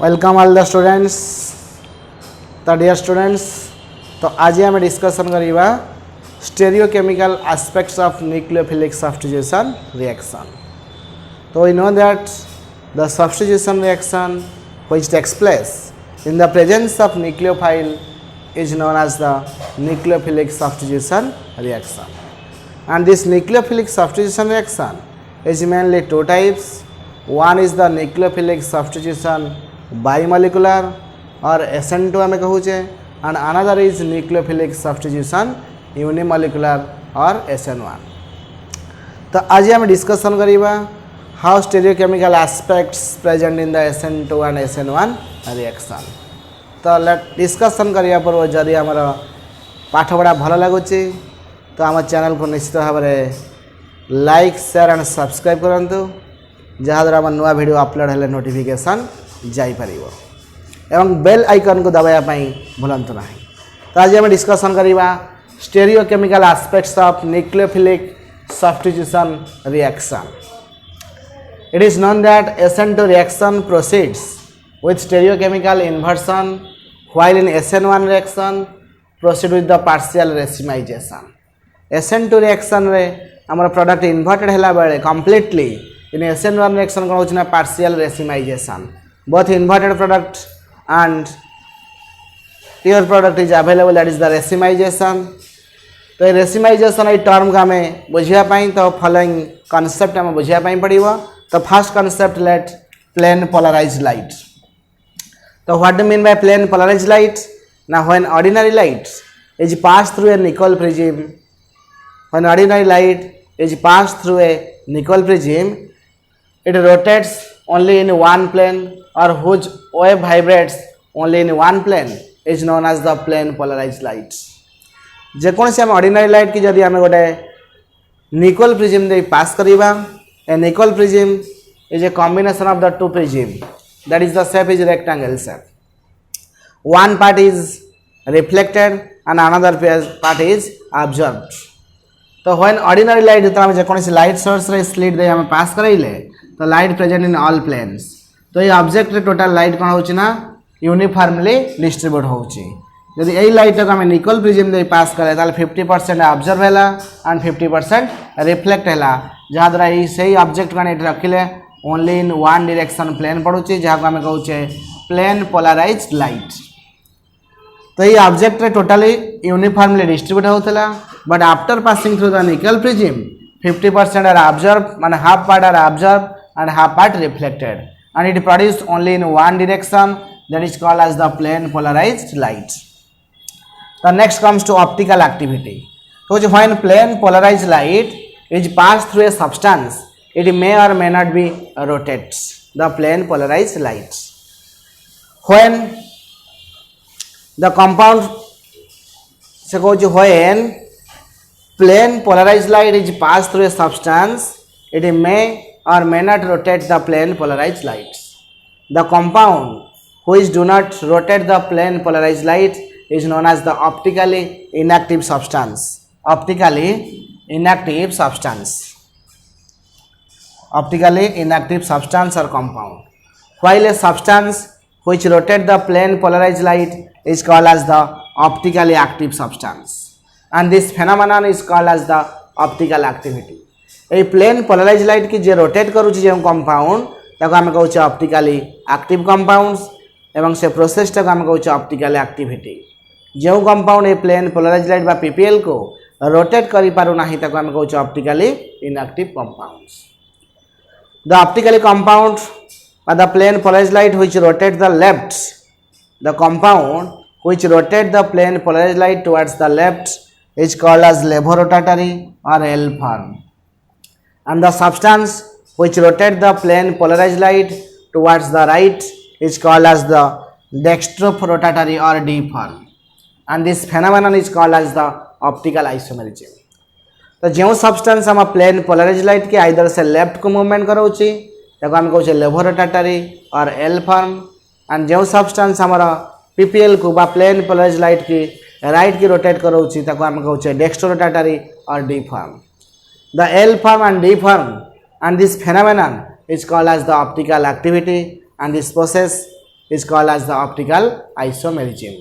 Welcome all the students. तो dear students, तो आज आम डिस्कसन करवा stereochemical aspects of nucleophilic substitution reaction. तो we know that the substitution reaction which takes place in the presence of nucleophile is known as the nucleophilic substitution reaction. And this nucleophilic substitution reaction is mainly two types. One is the nucleophilic substitution bimolecular or SN2 आम कहूचे, and another is nucleophilic substitution unimolecular or SN1. तो आज आम discussion करवा how stereochemical aspects present in the SN2 and SN1 reaction. तो late discussion करिया पूर्व जदि आमर पाठ पढ़ा भल लगुच तो आम चैनल को निश्चित भाव में लाइक शेयर एंड सब्सक्राइब करंतु, जहाँद्वारा आम नुआ वीडियो अपलोड हेले नोटिफिकेशन जापर एवं बेल आइकन को दबाई भूलु ना। तो आज आम डिस्कसन करवा stereochemical aspects of nucleophilic substitution reaction. It is known that SN2 reaction proceeds with stereochemical inversion, while in SN1 reaction proceed with the partial racemization. SN2 reaction रे हमारा product inverted हैला बेले completely, in SN1 reaction कौन होची ना partial racemization. Both inverted product and pure product is available, that is the racemization. तो racemization ये term का हमें बुझिया पाई तो following concept हमें बुझिया पाई पड़ीवा. The first concept, let plane polarized light. So what do you mean by plane polarized light? Now when ordinary light is passed through a nickel prism, when ordinary light is passed through a nickel prism, it rotates only in one plane, or whose wave vibrates only in one plane is known as the plane polarized light. जेकोसी आम ordinary light की जदि आम गोटे nickel prism दे पास करिबा, a nickel prism is a combination of the two prism, that is the shape is rectangle shape. One part is reflected and another part is absorbed. So when ordinary light जो light source रे slit दे हमें पास कराइले तो light present in all planes. तो ये object रे total light कौन होची ना uniformly distribute होची. यदि यही लाइट को हमें निकल प्रिज्म दे पास करे ताले 50% ऑब्जर्व हैला एंड 50% रिफ्लेक्ट हैला, जहाँ द्वारा ये सही ऑब्जेक्ट का नेट रखिले only in one direction plane पड़ुची, जहाँ को हमें कहूचे प्लेन पोलराइज्ड लाइट. तो ये ऑब्जेक्ट रे टोटली यूनिफॉर्मली डिस्ट्रीब्यूट होतला, but after passing through the nicol prism 50% are observe and half part are observe and half part reflected, and it produced only in one direction, that is called as the plane polarised light. The next comes to optical activity. So when plane polarized light is passed through a substance, it may or may not be rotates. The plane polarized light. When the compound, so when plane polarized light is passed through a substance, it may or may not rotate the plane polarized light. The compound which do not rotate the plane polarized light is known as the optically inactive substance. Optically inactive substance. Optically inactive substance or compound. While a substance which rotates the plane polarized light is called as the optically active substance, and this phenomenon is called as the optical activity. A plane polarized light की जे rotate करूची जे compound ताको आमे कहूचे optically active compounds, एवं से process टाको आमे कहूचे optical activity. जो compound a plane polarised light बा पीपीएल को रोटेट करि पारु नाही ताको हम कहू optically inactive compounds. The optically compound or the plane polarised light which rotate the left, the compound which rotate the plane polarised light towards the left is called as laevorotatory or l form, and the substance which rotate the plane polarised light towards the right is called as the dextrorotatory और D form, and this phenomenon is called as the optical isomerism. तो जो substance हम plane polarised light के either से left को movement कराउची ताको हम कहूचे लेवोरोटेटरी or l form, and जो सब्सटेंस हमारा पीपीएल को बा प्लेन पोलराइज्ड लाइट की राइट की रोटेट कराउची ताको हम कहूचे डेक्स्ट्रोरोटेटरी और D form. The L form and D form and this phenomenon is called as the optical activity, and this process is called as the optical isomerism.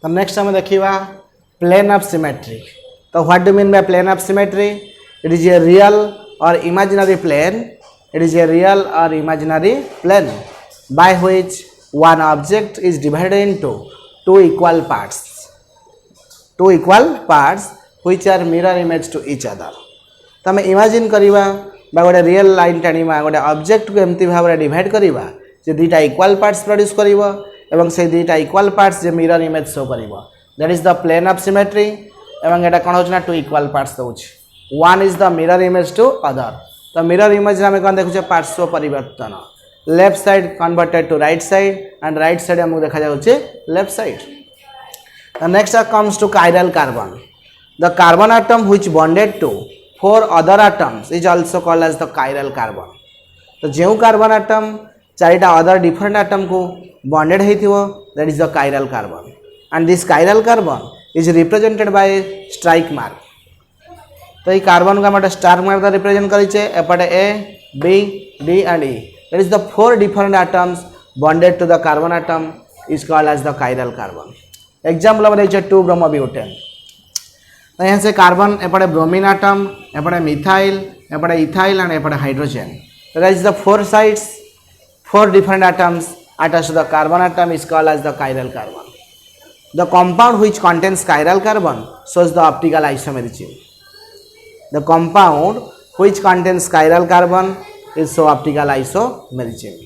तो next हमें देखिए plane of symmetry. तो what do mean by plane of symmetry? It is a real or imaginary plane. It is a real or imaginary plane by which one object is divided into two equal parts which are mirror image to each other. तो आम imagine करवा गोटे real line टाणीमा गोटे object को एमती भाव में divide करवा जे दुईटा इक्वाल पार्ट्स प्रोड्यूस कर से दुईटा इक्वाल पार्ट्स जे मिरर इमेज शो कर that is the plane of symmetry. एवं एटा कौन होना टू इक्वाल पार्ट्स दूसरी. One is the mirror image to other. तो मिरर इमेज आम कौन देखुचे पार्श्व परिवर्तन. Left side converted to right side and right side आमको देखा जाउचे left side. The next comes to chiral carbon. The carbon atom which bonded to 4 other atoms is also called as the chiral carbon. तो जो carbon atom 4टा other different atom को bonded होइथिवो that is the chiral carbon. And this chiral carbon is represented by strike mark. तो ये carbon को हम star mark द्वारा रिप्रेजेंट करिचे. एपटे A B D and E. That is the 4 different atoms bonded to the carbon atom is called as the chiral carbon. Example of it is 2 bromobutane. तो यहाँ से कार्बन एपटे bromine atom एपटे methyl एपटे ethyl and एपटे hydrogen. So that is the 4 sides, 4 different atoms attached to the carbon atom is called as the chiral carbon. The compound which contains chiral carbon shows the optical isomerism. The compound which contains chiral carbon is so optical isomerism.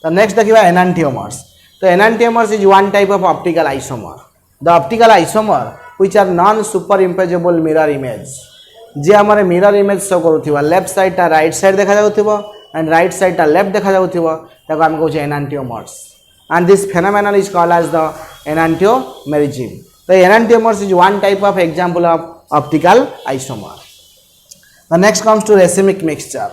The next देखिए enantiomers. तो enantiomers is one type of optical isomer. The optical isomer which are non superimposable mirror image. जे हमारे mirror image show करूथिबा left side टा right side देखा जाउथिबो and right side टा left देखा जाउथिबो ताको हम कहू enantiomers. And this phenomenon is called as the enantiomerism. The enantiomers is one type of example of optical isomer. The next comes to racemic mixture.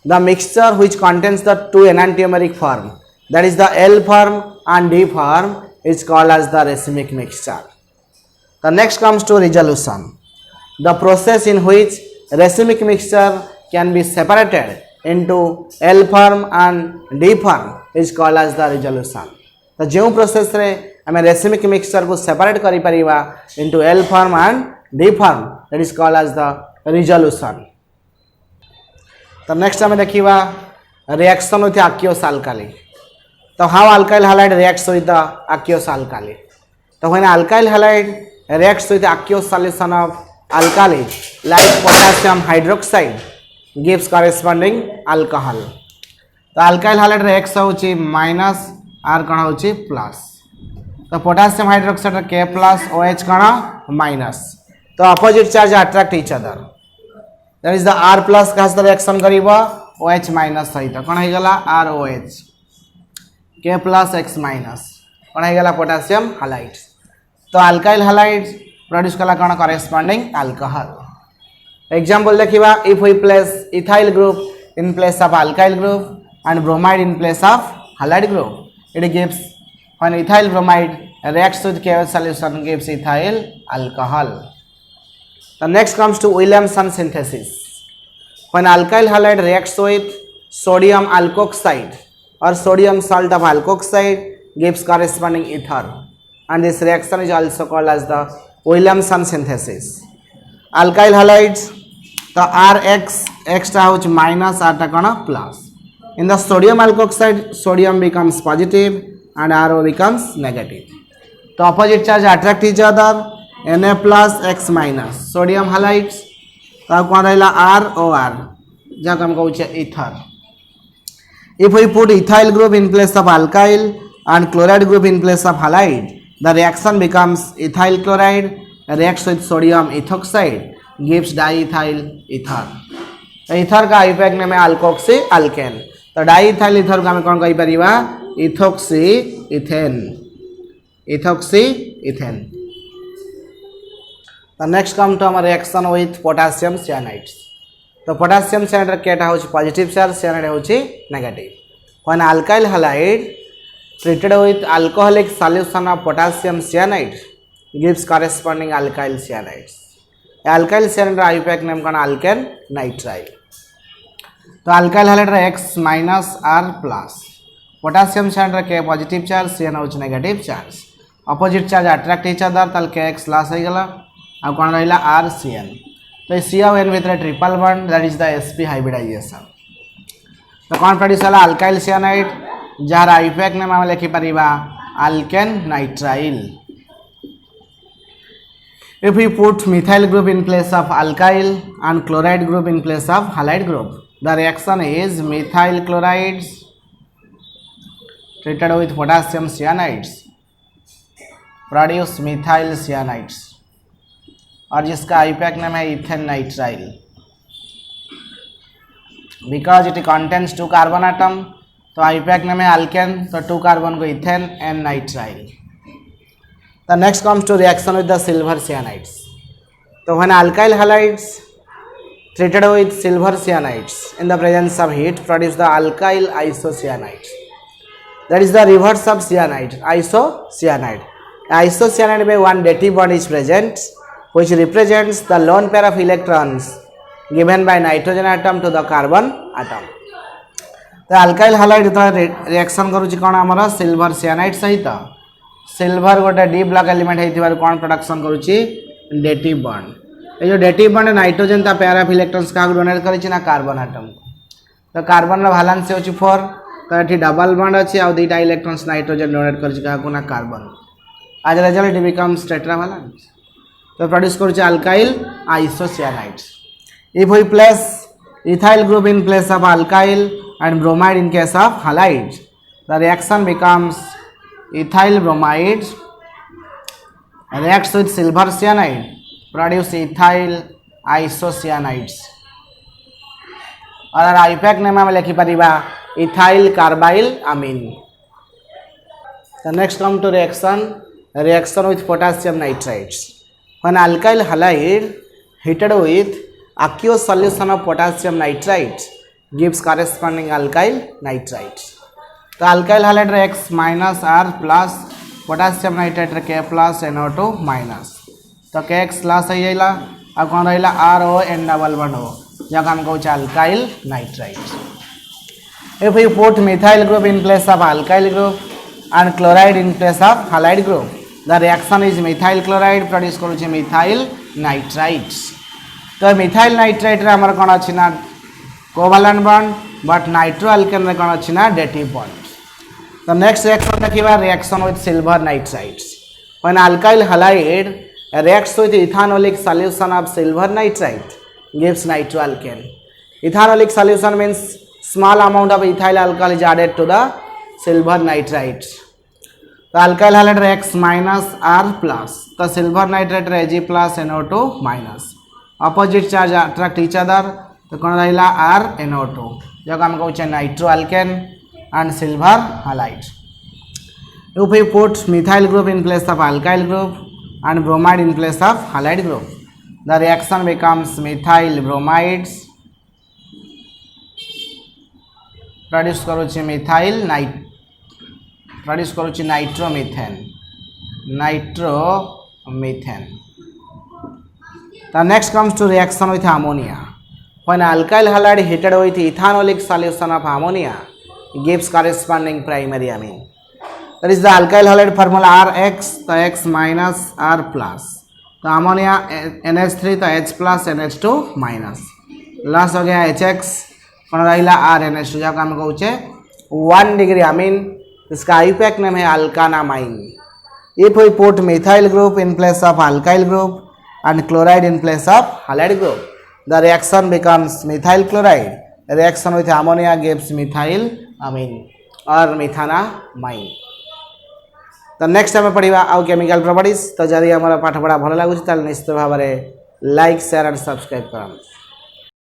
The mixture which contains the two enantiomeric form, that is the L form and D form, is called as the racemic mixture. The next comes to resolution. The process in which racemic mixture can be separated into L form and D form is called as the resolution. तो जो process रे आम racemic mixture को separate करि परिबा into L form and D form, that is called as the resolution. तो next आम देखा reaction with aqueous alkali. तो how alkyl halide reacts with the aqueous alkali. तो when alkyl halide reacts with aqueous solution of alkali like potassium hydroxide gives corresponding alcohol. तो alkyl halide reacts होची minus are कण होची plus. तो potassium hydroxide के plus OH कण minus. तो opposite charge attract each other. That is the R plus का reaction करिबो OH माइनस सहित कौन हो गला ROH K plus X minus कौन हो गला पोटेशियम हालाइड्स. तो अल्काइल हालाइड्स प्रोड्यूस कला कौन करेस्पोंडिंग अल्कोहल. एग्जांपल देखिबा if we place ethyl group in place of alkyl group and bromide in place of halide group it gives when ethyl bromide reacts with KOH solution gives ethyl alcohol. The next comes to Williamson synthesis. When alkyl halide reacts with sodium alkoxide or sodium salt of alkoxide gives corresponding ether, and this reaction is also called as the Williamson synthesis. Alkyl halides the RX extra which minus R ta plus. In the sodium alkoxide sodium becomes positive and RO becomes negative. The opposite charge attract each other. Na plus X minus sodium halides तब कौन रहा ROR जहाँ हम कहूँ ether. If we put ethyl group in place of alkyl and chloride group in place of halide, the reaction becomes ethyl chloride reacts with sodium ethoxide gives diethyl ether. ether का effect में alkoxy alkane. तो diethyl ether को हम कौन कहि परिबा ethoxy ethane. Ethoxy ethane. The next come to our reaction with potassium cyanides. तो potassium cyanide केटा होची positive charge, cyanide होची negative. When alkyl halide treated with alcoholic solution of potassium cyanide gives corresponding alkyl cyanides. Alkyl cyanide effect name कौन alkane nitrile. तो alkyl highlight रे X minus R plus potassium side रे K positive charge CN होच negative charge opposite charge attract each other ताल KX loss हो गला आ कोन रहिला RCN तो C और N भितर triple bond that is the sp hybridisation तो कोन प्रोड्यूस होला अल्काइल सियानाइड जार आईपैक ने हम लिखि परिबा alkane nitrile if we put methyl group in place of alkyl and chloride group in place of halide group the reaction is methyl chlorides treated with potassium cyanides produce methyl cyanides और जिसका IUPAC नाम है ethane nitrile because it contains 2 carbon atom तो IUPAC नाम है alkane तो 2 carbon को ethane and nitrile The next comes to reaction with the silver cyanides. So when alkyl halides treated with silver cyanides in the presence of heat produce the alkyl isocyanides. That is the reverse of cyanide, isocyanide. Isocyanide में one dative bond is present which represents the lone pair of electrons given by nitrogen atom to the carbon atom. तो alkyl halide reaction करूची कौन हमारा silver cyanide सहित silver गोटे D block element है कौन production करुच्ची dative bond ये जो डेटिव बॉन्ड नाइट्रोजन ता पेयर ऑफ इलेक्ट्रॉन्स का डोनेट करिछि ना कार्बन एटम तो कार्बन रो वैलेंस होछि 4 तो एठी डबल बॉन्ड अछि आ दुईटा इलेक्ट्रॉन्स नाइट्रोजन डोनेट करिछि का ना कार्बन आज result it becomes tetra valence तो प्रोड्यूस करुच्ची alkyl isocyanides if we place ethyl group in place of alkyl and bromide in case of halide the reaction becomes ethyl bromide reacts with silver cyanide produce ethyl isocyanides और IUPAC ने हम लिखि परिबा ethyl carbyl amine the next come to reaction with potassium nitrites when alkyl halide heated with aqueous solution of potassium nitrite gives corresponding alkyl nitrite तो alkyl halide रे X minus R plus potassium nitrate रे K plus NO2 minus तो KX loss हो जाइला आ कोन रहिला RON double bond हो जका हम कहू alkyl nitrite if you put methyl group in place of alkyl group and chloride in place of halide group the reaction is methyl chloride produce करूची methyl nitrite तो methyl nitrite रे हमर कोन अछि ना covalent bond but nitro alkane रे कोन अछि ना dative bond The next reaction देखिबा reaction with silver nitrides. When alkyl halide reacts with ethanolic solution of silver nitrite gives nitroalkane. Ethanolic solution means small amount of ethyl alcohol is added to the silver nitrite. The alkyl halide reacts minus R plus. The silver nitrate Ag plus NO2 minus. Opposite charge attract each other. तो कौन रहिला R NO2 जो हम कहू nitroalkane and silver halide. If we put methyl group in place of alkyl group and bromide in place of halide group, the reaction becomes methyl bromides produce करूची methyl produce करूची nitromethane. The next comes to reaction with ammonia. When alkyl halide heated with ethanolic solution of ammonia gives corresponding primary amine. That is the alkyl halide formula RX तो X minus R plus तो ammonia NH3 तो H plus NH2 minus loss हो गया HX कौन रहिला RNH2 जब हम कहूचे 1 degree amine इसका आईपैक नेम है alkanamine. If we put methyl group in place of alkyl group and chloride in place of halide group the reaction becomes methyl chloride. Reaction with ammonia gives methyl amine or methanamine. तो next आम पढ़ा आउ chemical properties तो जदि आम पाठ पढ़ा भल लगुच निश्चित भाव में लाइक शेयर एंड सब्सक्राइब करा.